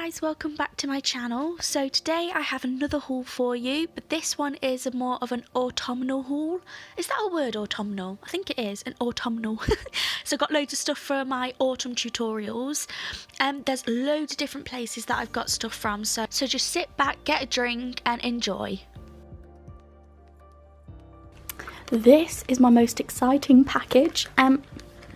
guys, welcome back to my channel. So today I have another haul for you, but this one is more of an autumnal haul. Is that a word, autumnal? I think it is, an autumnal. So I've got loads of stuff for my autumn tutorials. There's loads of different places that I've got stuff from, so just sit back, get a drink and enjoy. This is my most exciting package.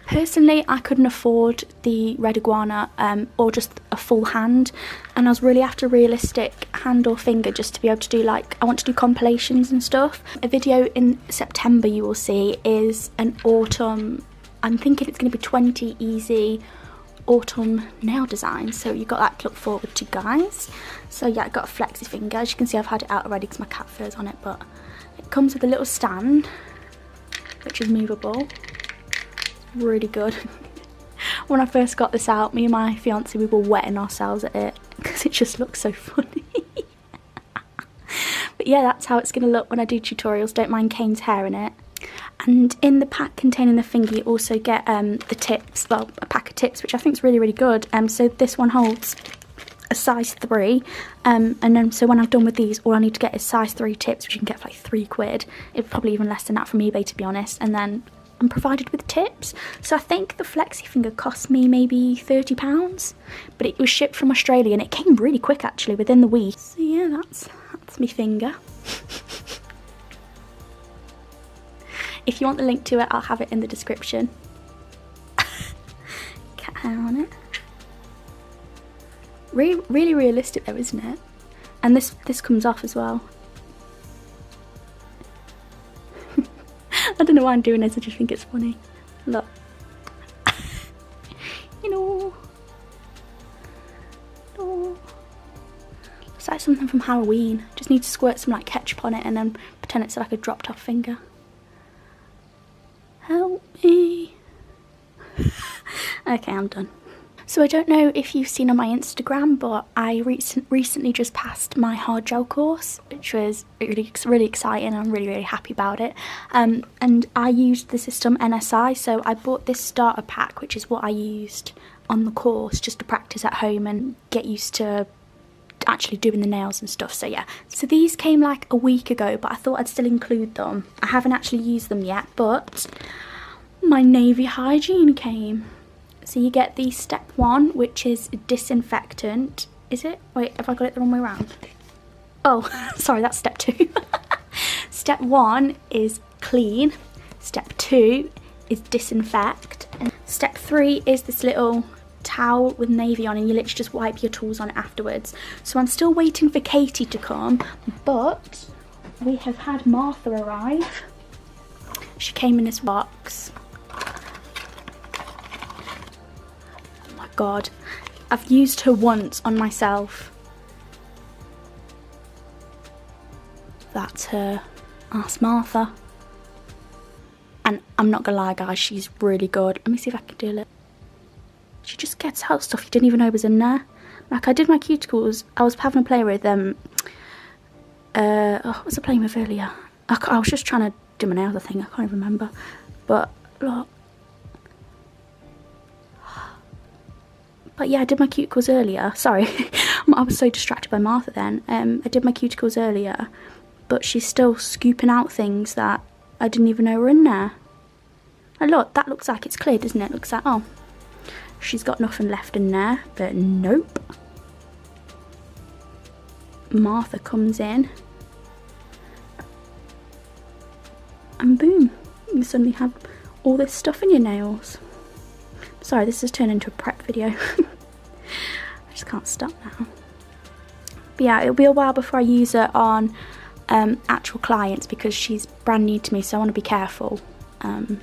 Personally, I couldn't afford the red iguana or just a full hand, and I was really after realistic hand or finger just to be able to do, like, I want to do compilations and stuff. A video in September you will see is an autumn, I'm thinking it's going to be 20 easy autumn nail designs, so you've got that to look forward to, guys. So yeah, I got a flexi finger. As you can see, I've had it out already because my cat fur's on it, but it comes with a little stand which is movable. Really good. When I first got this out, me and my fiance, we were wetting ourselves at it because it just looks so funny. But yeah, that's how it's going to look when I do tutorials. Don't mind Kane's hair in it. And in the pack containing the finger, you also get the tips, well, a pack of tips, which I think is really, really good. So this one holds a size 3, and then so when I'm done with these, all I need to get is size 3 tips, which you can get for like £3. It's probably even less than that from eBay, to be honest. And then I'm provided with tips. So I think the flexi finger cost me maybe £30, but it was shipped from Australia and it came really quick, actually, within the week. So yeah, that's my finger. If you want the link to it, I'll have it in the description. Cat hair on it. Really realistic though, isn't it? And this comes off as well. I don't know why I'm doing this, I just think it's funny. Look. You know. Oh. Looks like something from Halloween. Just need to squirt some like ketchup on it and then pretend it's like a dropped off finger. Help me. Okay, I'm done. So I don't know if you've seen on my Instagram, but I recently just passed my hard gel course, which was really exciting. I'm really happy about it. And I used the system NSI, so I bought this starter pack, which is what I used on the course just to practice at home and get used to actually doing the nails and stuff. So yeah, so these came like a week ago, but I thought I'd still include them. I haven't actually used them yet, but my Navy Hygiene came. So you get the step 1, which is disinfectant. Is it? Wait, have I got it the wrong way around? Oh, sorry, that's step 2. Step 1 is clean. Step 2 is disinfect. And step 3 is this little towel with navy on, and you literally just wipe your tools on it afterwards. So I'm still waiting for Katie to come, but we have had Martha arrive. She came in this box. God, I've used her once on myself. That's her. Ask Martha. And I'm not gonna lie, guys, she's really good. Let me see if I can do it. She just gets out stuff you didn't even know was in there. Like, I did my cuticles. I was having a play with what was I playing with earlier? I was just trying to do my nails, I think. I can't even remember. But look. But yeah, I did my cuticles earlier. Sorry, I was so distracted by Martha then. I did my cuticles earlier, but she's still scooping out things that I didn't even know were in there. And look, that looks like it's clear, doesn't it? Looks like, oh, she's got nothing left in there, but nope. Martha comes in, and boom, you suddenly have all this stuff in your nails. Sorry, this has turned into a prep video. I just can't stop now. But yeah, it'll be a while before I use her on actual clients because she's brand new to me, so I want to be careful. But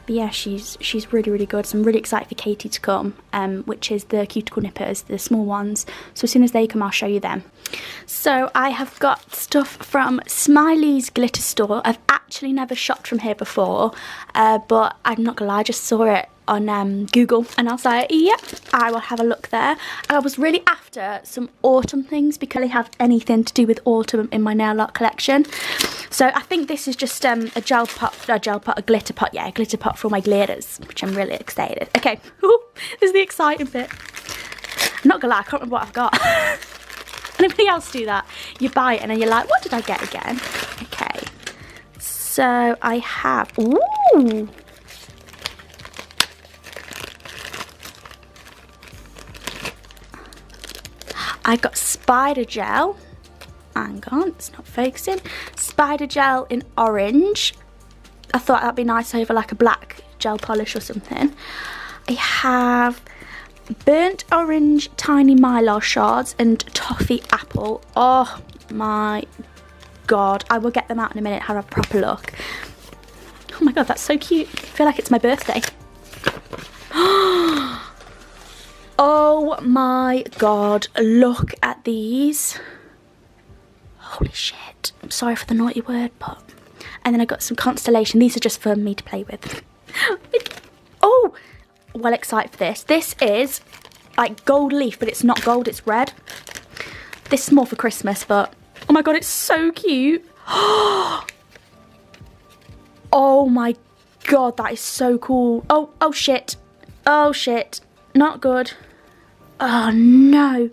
yeah, she's really good. So I'm really excited for Katie to come, which is the cuticle nippers, the small ones. So as soon as they come, I'll show you them. So I have got stuff from Smiley's Glitter Store. I've actually never shopped from here before, but I'm not gonna lie, I just saw it on Google and I was like, yep, I will have a look there. I was really after some autumn things because I don't have anything to do with autumn in my nail art collection. So I think this is just a glitter pot, yeah, a glitter pot for all my glitters, which I'm really excited. Okay, this is the exciting bit. Not gonna lie, I can't remember what I've got. Anybody else do that? You buy it and then you're like, what did I get again? Okay. So I have, ooh. I got spider gel. Hang on, it's not focusing. Spider gel in orange. I thought that'd be nice over like a black gel polish or something. I have burnt orange tiny mylar shards and toffee apple. Oh my god, I will get them out in a minute, have a proper look. Oh my god, that's so cute. I feel like it's my birthday. Oh my god, look at these. Holy shit. I'm sorry for the naughty word, but... And then I got some Constellation. These are just for me to play with. Oh, well excited for this. This is like gold leaf, but it's not gold, it's red. This is more for Christmas, but... Oh my god, it's so cute. Oh my god, that is so cool. Oh shit. Oh shit. Not good. Oh no.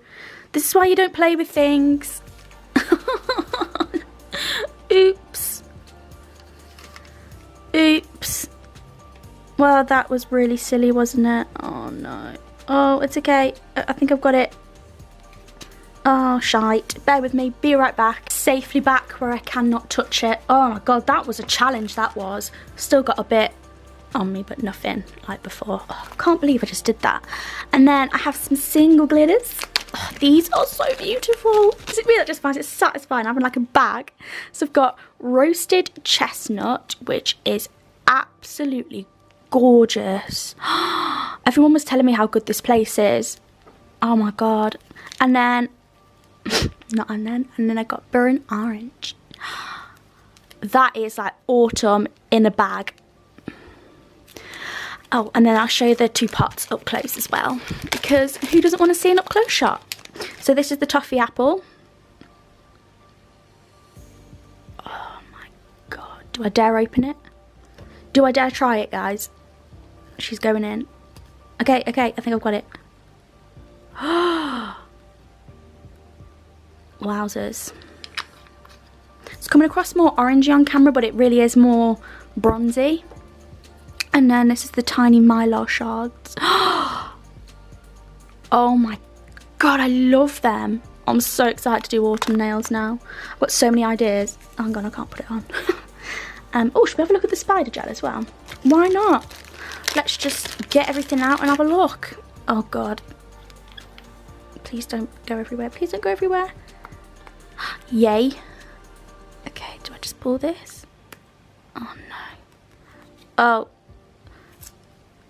This is why you don't play with things. Oops. Oops. Well, that was really silly, wasn't it? Oh no. Oh, it's okay. I think I've got it. Oh, shite. Bear with me. Be right back. Safely back where I cannot touch it. Oh my god, that was a challenge, that was. Still got a bit on me, but nothing like before. Oh, I can't believe I just did that. And then I have some single glitters. Oh, these are so beautiful. Does it really just find it satisfying having like a bag? So I've got roasted chestnut, which is absolutely gorgeous. Everyone was telling me how good this place is. Oh my god. And then and then I got burnt orange. That is like autumn in a bag. Oh, and then I'll show you the two pots up close as well, because who doesn't want to see an up close shot? So this is the toffee apple. Oh my god, do I dare open it? Do I dare try it, guys? She's going in. Okay, I think I've got it. Wowzers. It's coming across more orangey on camera, but it really is more bronzy. And then this is the tiny mylar shards. Oh my god, I love them. I'm so excited to do autumn nails now. I've got so many ideas. Oh, hang on, I can't put it on. Oh, should we have a look at the spider gel as well? Why not? Let's just get everything out and have a look. Oh god. Please don't go everywhere. Please don't go everywhere. Yay. Okay, do I just pull this? Oh no.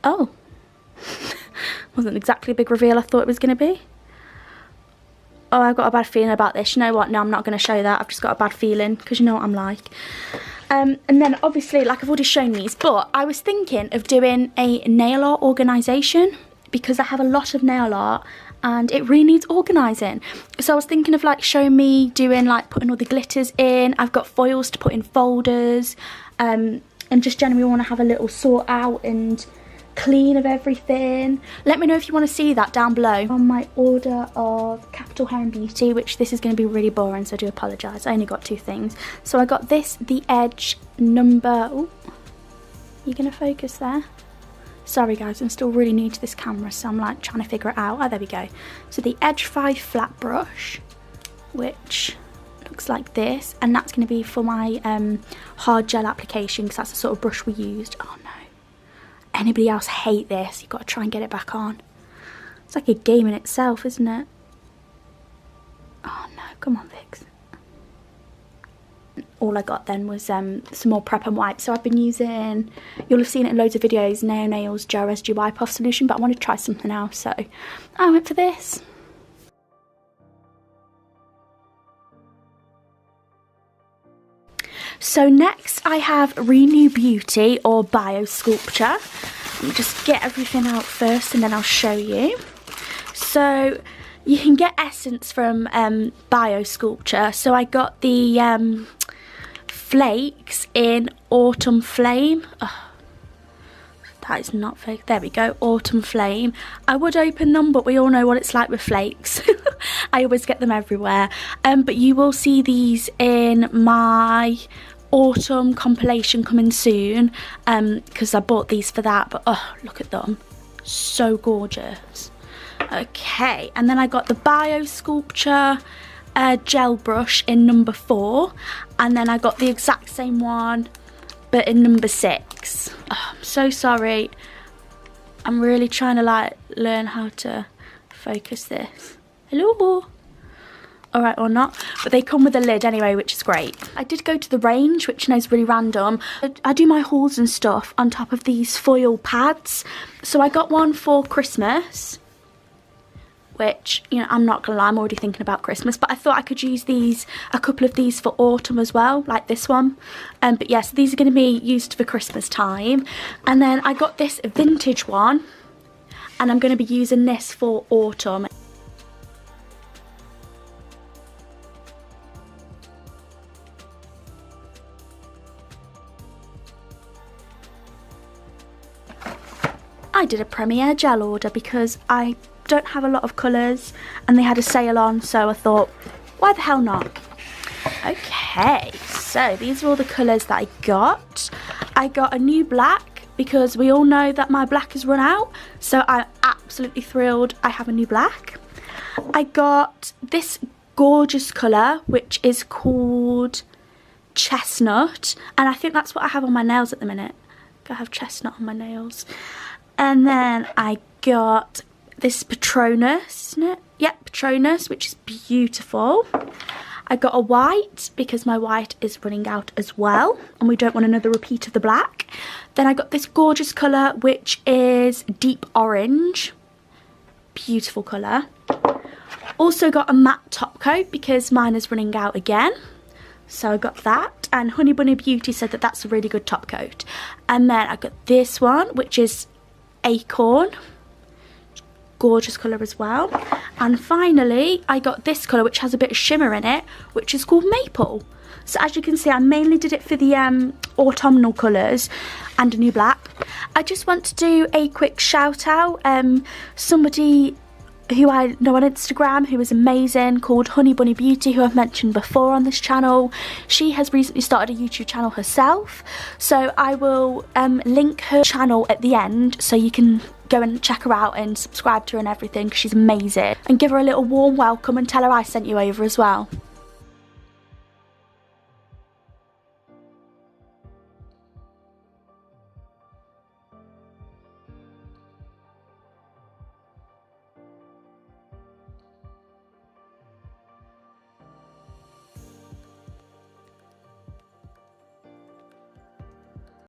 Oh. Wasn't exactly a big reveal I thought it was going to be. Oh, I've got a bad feeling about this. You know what? No, I'm not going to show that. I've just got a bad feeling, because you know what I'm like. And then obviously, like I've already shown these, but I was thinking of doing a nail art organisation, because I have a lot of nail art and it really needs organising. So I was thinking of like showing me doing like putting all the glitters in. I've got foils to put in folders, and just generally want to have a little sort out and clean of everything. Let me know if you want to see that down below. On my order of Capital Hair and Beauty, which this is going to be really boring, so I do apologise. I only got two things. So I got this, the Edge number... Oh, you going to focus there? Sorry guys, I'm still really new to this camera, so I'm like trying to figure it out. Oh, there we go. So the Edge 5 flat brush, which looks like this, and that's going to be for my hard gel application, because that's the sort of brush we used. Oh no. Anybody else hate this? You've got to try and get it back on. It's like a game in itself, isn't it? Oh no, come on Vix. All I got then was some more prep and wipe. So I've been using, you'll have seen it in loads of videos, Nao Nails Gel Residue Wipe Off Solution, but I wanted to try something else, so I went for this. So next I have Renew Beauty or Bio Sculpture. Let me just get everything out first and then I'll show you. So you can get essence from Bio Sculpture. So I got the flakes in Autumn Flame. Oh, That is not fake. There we go, Autumn Flame. I would open them, but we all know what it's like with flakes. I always get them everywhere. But you will see these in my autumn compilation coming soon, because I bought these for that. But oh, look at them, so gorgeous. Okay, and then I got the Bio Sculpture gel brush in number 4, and then I got the exact same one but in number 6. Oh, I'm so sorry, I'm really trying to like learn how to focus this. Hello. Alright, or not, but they come with a lid anyway, which is great. I did go to the range, which I know is really random. I do my hauls and stuff on top of these foil pads, so I got one for Christmas, which, you know, I'm not gonna lie, I'm already thinking about Christmas, but I thought I could use these, a couple of these for autumn as well, like this one. But yes, these are gonna be used for Christmas time. And then I got this vintage one, and I'm gonna be using this for autumn. I did a Premier gel order because I don't have a lot of colours and they had a sale on, so I thought, why the hell not? Okay, so these are all the colours that I got. I got a new black because we all know that my black has run out, so I'm absolutely thrilled I have a new black. I got this gorgeous colour which is called Chestnut, and I think that's what I have on my nails at the minute. I have chestnut on my nails. And then I got this Patronus, isn't it? Yep, Patronus, which is beautiful. I got a white because my white is running out as well and we don't want another repeat of the black. Then I got this gorgeous colour which is deep orange. Beautiful colour. Also got a matte top coat because mine is running out again. So I got that, and Honey Bunny Beauty said that that's a really good top coat. And then I got this one which is Acorn. Gorgeous colour as well. And finally I got this colour which has a bit of shimmer in it, which is called Maple. So as you can see, I mainly did it for the autumnal colours and a new black. I just want to do a quick shout out. Somebody who I know on Instagram who is amazing, called Honey Bunny Beauty, who I've mentioned before on this channel. She has recently started a YouTube channel herself, so I will link her channel at the end so you can go and check her out and subscribe to her and everything, because she's amazing. And give her a little warm welcome and tell her I sent you over as well.